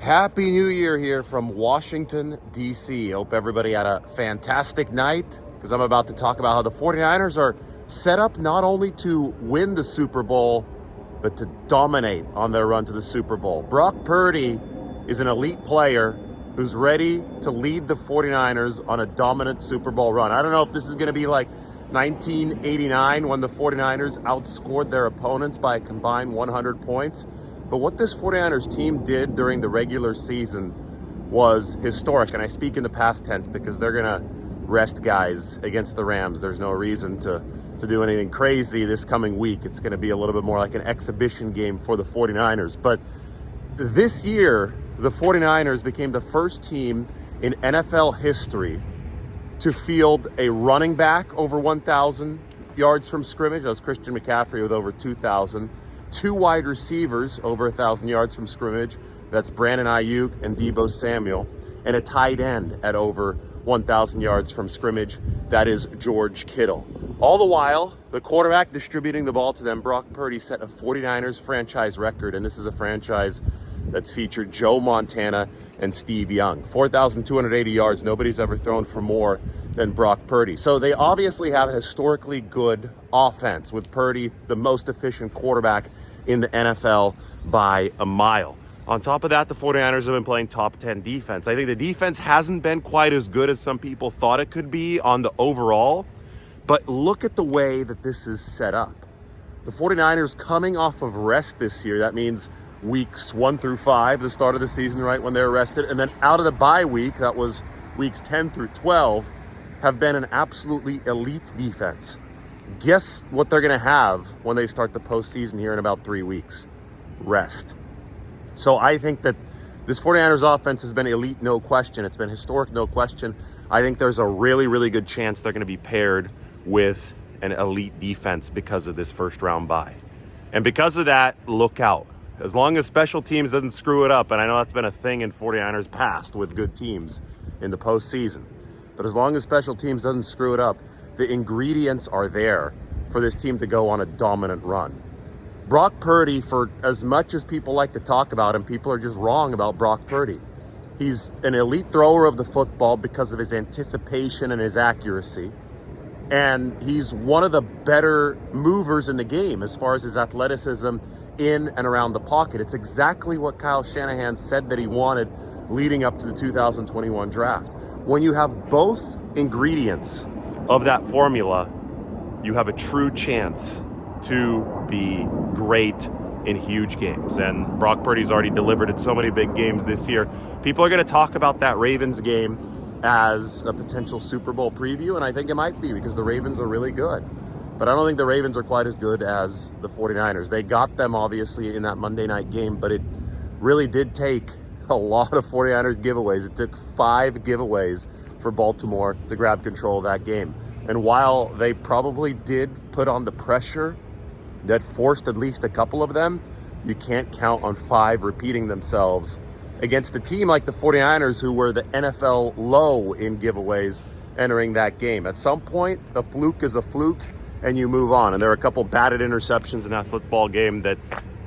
Happy New Year here from Washington, D.C. Hope everybody had a fantastic night, because I'm about to talk about how the 49ers are set up not only to win the Super Bowl, but to dominate on their run to the Super Bowl. Brock Purdy is an elite player who's ready to lead the 49ers on a dominant Super Bowl run. I don't know if this is going to be like 1989 when the 49ers outscored their opponents by a combined 100 points. But what this 49ers team did during the regular season was historic. And I speak in the past tense because they're going to rest guys against the Rams. There's no reason to do anything crazy this coming week. It's going to be a little bit more like an exhibition game for the 49ers. But this year, the 49ers became the first team in NFL history to field a running back over 1,000 yards from scrimmage. That was Christian McCaffrey with over 2,000. Two wide receivers over 1,000 yards from scrimmage. That's Brandon Ayuk and Deebo Samuel. And a tight end at over 1,000 yards from scrimmage. That is George Kittle. All the while, the quarterback distributing the ball to them, Brock Purdy, set a 49ers franchise record. And this is a franchise that's featured Joe Montana and Steve Young. 4,280 yards. Nobody's ever thrown for more than Brock Purdy. So they obviously have a historically good offense, with Purdy the most efficient quarterback in the NFL by a mile. On top of that, the 49ers have been playing top 10 defense. I think the defense hasn't been quite as good as some people thought it could be on the overall, but look at the way that this is set up. The 49ers coming off of rest this year, that means weeks 1 through 5, the start of the season, right when they're rested, and then out of the bye week, that was weeks 10 through 12, have been an absolutely elite defense. Guess what they're going to have when they start the postseason here in about 3 weeks? Rest. So I think that this 49ers offense has been elite, no question. It's been historic, no question. I think there's a really, really good chance they're going to be paired with an elite defense because of this first round bye. And because of that, look out. As long as special teams doesn't screw it up, and I know that's been a thing in 49ers past with good teams in the postseason, but as long as special teams doesn't screw it up, the ingredients are there for this team to go on a dominant run. Brock Purdy, for as much as people like to talk about him, people are just wrong about Brock Purdy. He's an elite thrower of the football because of his anticipation and his accuracy. And he's one of the better movers in the game as far as his athleticism in and around the pocket. It's exactly what Kyle Shanahan said that he wanted leading up to the 2021 draft. When you have both ingredients of that formula, you have a true chance to be great in huge games. And Brock Purdy's already delivered in so many big games this year. People are going to talk about that Ravens game as a potential Super Bowl preview, and I think it might be because the Ravens are really good. But I don't think the Ravens are quite as good as the 49ers. They got them, obviously, in that Monday night game, but it really did take a lot of 49ers giveaways. It took 5 giveaways for Baltimore to grab control of that game. And while they probably did put on the pressure that forced at least a couple of them, you can't count on 5 repeating themselves against a team like the 49ers, who were the NFL low in giveaways entering that game. At some point, a fluke is a fluke, and you move on. And there are a couple batted interceptions in that football game that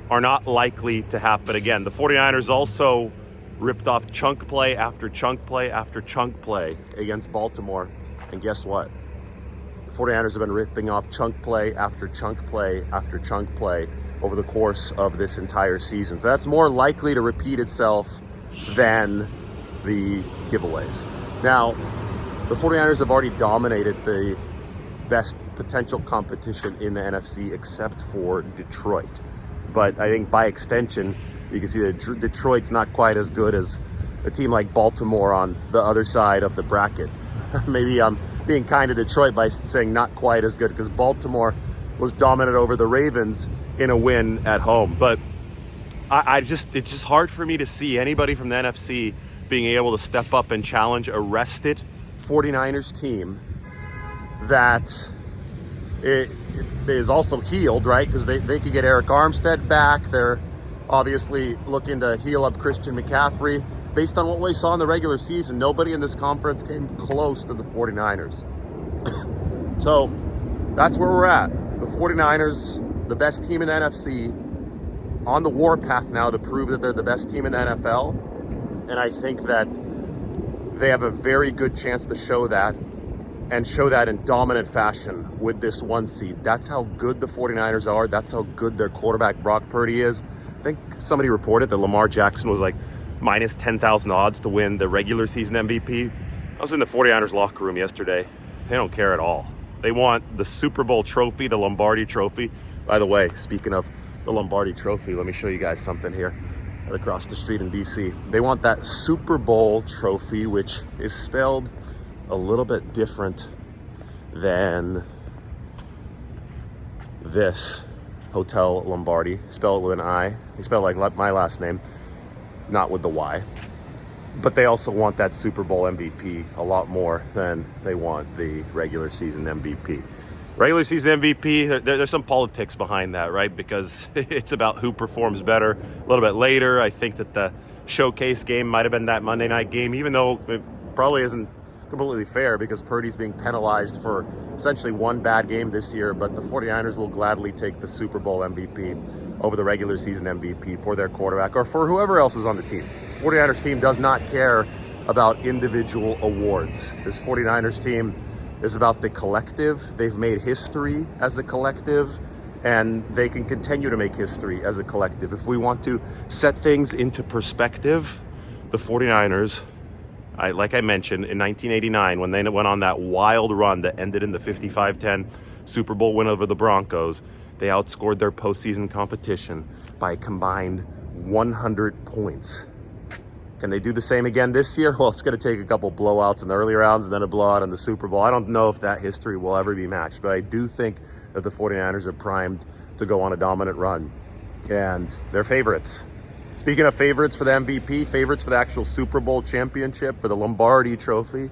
are not likely to happen again. The 49ers also ripped off chunk play after chunk play after chunk play against Baltimore. And guess what? The 49ers have been ripping off chunk play after chunk play after chunk play over the course of this entire season. So that's more likely to repeat itself than the giveaways. Now, the 49ers have already dominated the best potential competition in the NFC except for Detroit. But I think by extension, you can see that Detroit's not quite as good as a team like Baltimore on the other side of the bracket. Maybe I'm being kind to Detroit by saying not quite as good, because Baltimore was dominant over the Ravens in a win at home. But it's just hard for me to see anybody from the NFC being able to step up and challenge a rested 49ers team that it is also healed, right? Because they could get Eric Armstead back. They're obviously looking to heal up Christian McCaffrey. Based on what we saw in the regular season, nobody in this conference came close to the 49ers. So that's where we're at. The 49ers, the best team in the NFC, on the warpath now to prove that they're the best team in the NFL. And I think that they have a very good chance to show that, and show that in dominant fashion with this 1 seed. That's how good the 49ers are. That's how good their quarterback, Brock Purdy, is. I think somebody reported that Lamar Jackson was like minus 10,000 odds to win the regular season MVP. I was in the 49ers locker room yesterday. They don't care at all. They want the Super Bowl trophy, the Lombardi trophy. By the way, speaking of the Lombardi trophy, let me show you guys something here right across the street in DC. They want that Super Bowl trophy, which is spelled a little bit different than this Hotel Lombardi. Spell it with an I. They spell it like my last name, not with the Y. But they also want that Super Bowl MVP a lot more than they want the regular season MVP. Regular season MVP, there's some politics behind that, right? Because it's about who performs better. A little bit later, I think that the showcase game might have been that Monday night game, even though it probably isn't completely fair because Purdy's being penalized for essentially one bad game this year. But the 49ers will gladly take the Super Bowl MVP over the regular season MVP for their quarterback or for whoever else is on the team. This 49ers team does not care about individual awards. This 49ers team is about the collective. They've made history as a collective, and they can continue to make history as a collective. If we want to set things into perspective, the 49ers, like I mentioned, in 1989, when they went on that wild run that ended in the 55-10 Super Bowl win over the Broncos, they outscored their postseason competition by a combined 100 points. Can they do the same again this year? Well, it's going to take a couple blowouts in the early rounds and then a blowout in the Super Bowl. I don't know if that history will ever be matched, but I do think that the 49ers are primed to go on a dominant run. And they're favorites. Speaking of favorites for the MVP, favorites for the actual Super Bowl championship, for the Lombardi trophy,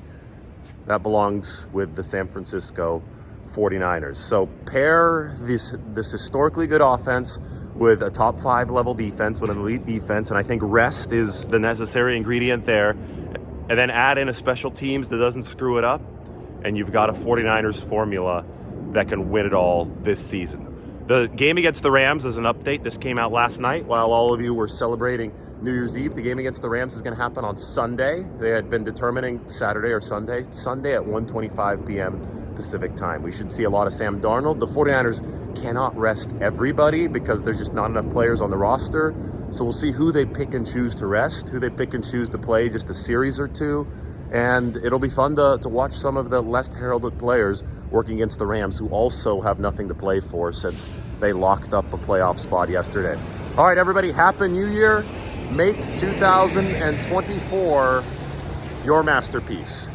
that belongs with the San Francisco 49ers. So pair this historically good offense with a top 5 level defense, with an elite defense, and I think rest is the necessary ingredient there. And then add in a special teams that doesn't screw it up, and you've got a 49ers formula that can win it all this season. The game against the Rams is an update. This came out last night while all of you were celebrating New Year's Eve. The game against the Rams is going to happen on Sunday. They had been determining Saturday or Sunday. Sunday at 1:25 p.m. Pacific time. We should see a lot of Sam Darnold. The 49ers cannot rest everybody because there's just not enough players on the roster. So we'll see who they pick and choose to rest, who they pick and choose to play just a series or two. And it'll be fun to watch some of the less heralded players working against the Rams, who also have nothing to play for since they locked up a playoff spot yesterday. All right, everybody, Happy New Year. Make 2024 your masterpiece.